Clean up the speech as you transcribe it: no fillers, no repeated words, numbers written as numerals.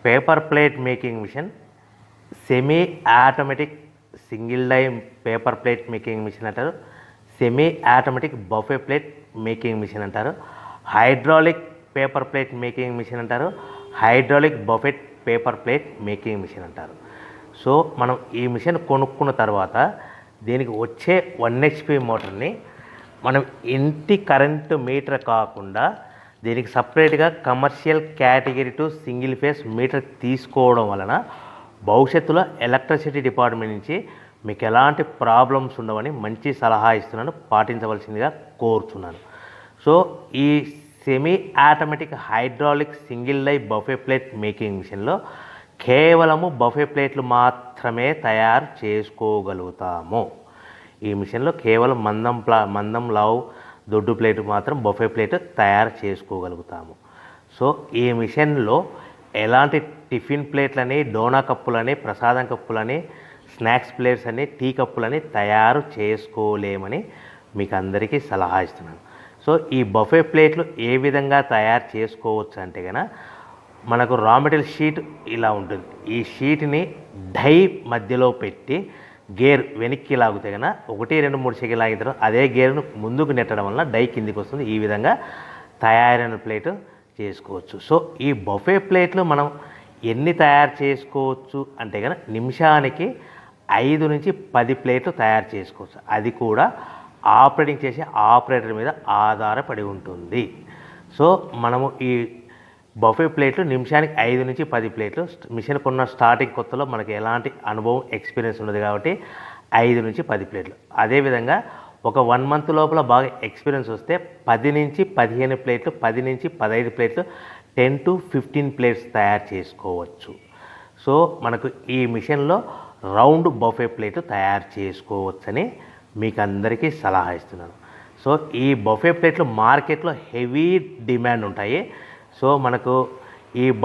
Paper plate making machine, semi automatic single die paper plate making machine అంటారు, semi automatic buffet plate making machine అంటారు, hydraulic paper plate making machine అంటారు, hydraulic buffet paper plate making machine అంటారు. So మనం ఈ machine కొనుక్కున్న తర్వాత దీనికి వచ్చే 1 HP మోటార్ని మనం ఇంటి కరెంటు మీటర్ కాకుండా దీనికి సపరేట్గా commercial category to single phase metre తీసుకోవడం వలన భవిష్యత్తులో ఎలక్ట్రిసిటీ డిపార్ట్మెంట్ నుంచి మీకు ఎలాంటి ప్రాబ్లమ్స్ ఉండవని మంచి సలహా ఇస్తున్నాను, పాటించవలసిందిగా కోరుతున్నాను. సో ఈ semi automatic hydraulic single die buffet plate making మిషన్లో కేవలము బఫే ప్లేట్లు మాత్రమే తయారు చేసుకోగలుగుతాము. ఈ మిషన్లో కేవలం మందం లావు దొడ్డు ప్లేట్ మాత్రం బఫే ప్లేట్ తయారు చేసుకోగలుగుతాము. సో ఈ మిషన్లో ఎలాంటి టిఫిన్ ప్లేట్లని, డోనా కప్పులని, ప్రసాదం కప్పులని, స్నాక్స్ ప్లేట్స్ అని, టీ కప్పులని తయారు చేసుకోలేమని మీకు అందరికీ సలహా ఇస్తున్నాను. సో ఈ బఫే ప్లేట్లు ఏ విధంగా తయారు చేసుకోవచ్చు అంటే కనుక మనకు రా మెటీరియల్ షీట్ ఇలా ఉంటుంది. ఈ షీట్ని డై మధ్యలో పెట్టి గేర్ వెనక్కి లాగితే కనుక 1, 2, 3 సెకండ్లు లాగిన తర్వాత అదే గేర్ను ముందుకు నెట్టడం వలన డై కిందికి వస్తుంది. ఈ విధంగా తయారైన ప్లేట్ చేసుకోవచ్చు. సో ఈ బఫే ప్లేట్లు మనం ఎన్ని తయారు చేసుకోవచ్చు అంటే కనుక నిమిషానికి 5 నుంచి 10 ప్లేట్లు తయారు చేసుకోవచ్చు. అది కూడా ఆపరేటింగ్ చేసే ఆపరేటర్ మీద ఆధారపడి ఉంటుంది. సో మనము ఈ బఫే ప్లేట్లు నిమిషానికి 5 నుంచి 10 ప్లేట్లు, మిషన్ కొన్న స్టార్టింగ్ కొత్తలో మనకి ఎలాంటి అనుభవం ఎక్స్పీరియన్స్ ఉన్నది కాబట్టి 5 నుంచి 10 ప్లేట్లు. అదేవిధంగా ఒక 1 మంత్ లోపల బాగా ఎక్స్పీరియన్స్ వస్తే 10 నుంచి 15 ప్లేట్లు, 10 నుంచి 15 ప్లేట్లు, 10 to 15 ప్లేట్స్ తయారు చేసుకోవచ్చు. సో మనకు ఈ మిషన్లో రౌండ్ బఫే ప్లేట్ తయారు చేసుకోవచ్చని మీకు అందరికీ సలహా ఇస్తున్నాను. సో ఈ బఫే ప్లేట్లు మార్కెట్లో హెవీ డిమాండ్ ఉంటాయి. సో మనకు ఈ